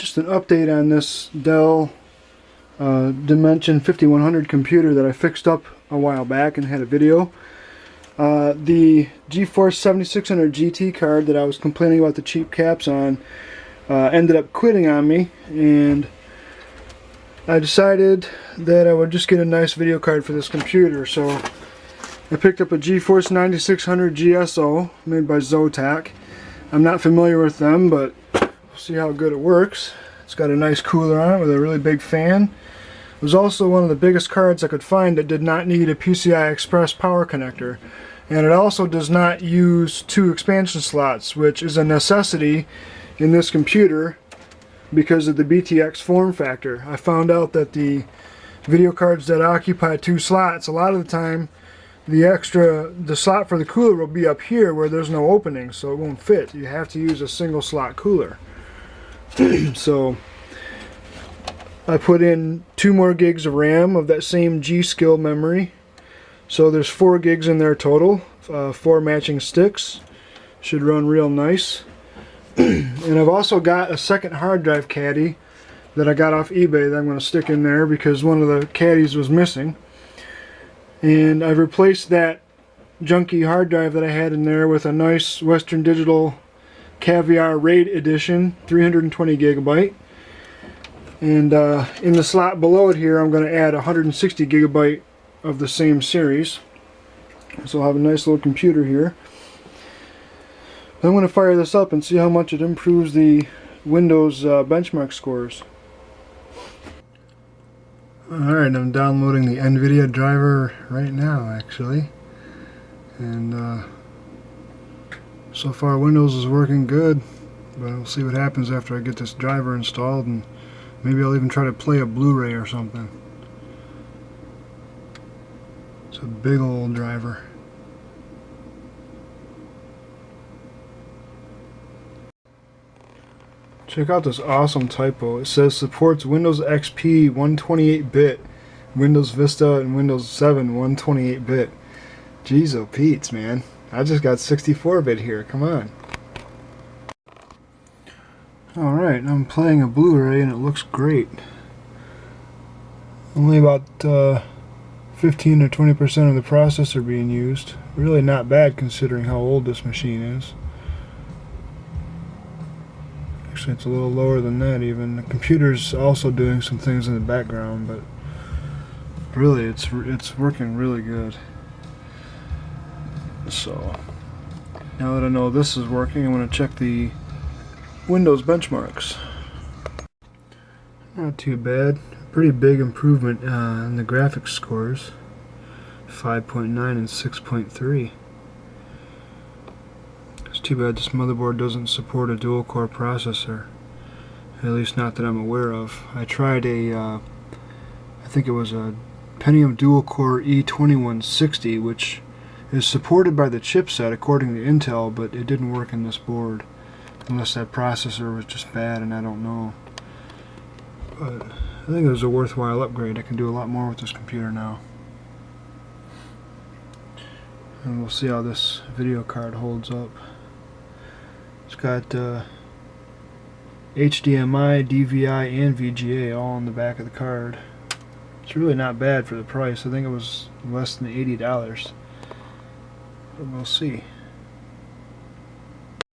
just an update on this Dell Dimension 5100 computer that I fixed up a while back and had a video. The GeForce 7600 GT card that I was complaining about the cheap caps on ended up quitting on me, and I decided that I would just get a nice video card for this computer. So I picked up a GeForce 9600 GSO made by Zotac. I'm not familiar with them, but we'll see how good it works. It's got a nice cooler on it with a really big fan. It was also one of the biggest cards I could find that did not need a PCI Express power connector. And it also does not use 2 expansion slots, which is a necessity in this computer because of the BTX form factor. I found out that the video cards that occupy 2 slots, a lot of the time the slot for the cooler will be up here where there's no opening, so it won't fit. You have to use a single slot cooler. So I put in 2 more gigs of RAM of that same G-Skill memory. So there's 4 gigs in there total, 4 matching sticks. Should run real nice. And I've also got a second hard drive caddy that I got off eBay that I'm going to stick in there because one of the caddies was missing. And I've replaced that junky hard drive that I had in there with a nice Western Digital Caviar Raid Edition 320 gigabyte. And in the slot below it here I'm going to add 160 gigabyte of the same series. So I'll have a nice little computer here. I'm going to fire this up and see how much it improves the Windows benchmark scores. Alright, I'm downloading the NVIDIA driver right now actually. And so far Windows is working good, but we'll see what happens after I get this driver installed, and maybe I'll even try to play a Blu-ray or something. It's a big old driver. Check out this awesome typo. It says supports Windows XP 128-bit, Windows Vista, and Windows 7 128-bit. Jeez, oh Pete's, man. I just got 64-bit here. Come on. Alright, I'm playing a Blu-ray and it looks great. Only about 15 or 20% of the processor being used. Really not bad considering how old this machine is. Actually, it's a little lower than that even. The computer's also doing some things in the background, but really it's working really good. So now that I know this is working, I'm going to check the Windows benchmarks. Not too bad. Pretty big improvement in the graphics scores. 5.9 and 6.3. It's too bad this motherboard doesn't support a dual core processor. At least not that I'm aware of. I tried I think it was a Pentium dual core E2160, which is supported by the chipset according to Intel, but it didn't work in this board. Unless that processor was just bad and I don't know. But I think it was a worthwhile upgrade. I can do a lot more with this computer now. And we'll see how this video card holds up. It's got HDMI, DVI, and VGA all on the back of the card. It's really not bad for the price. I think it was less than $80. But we'll see.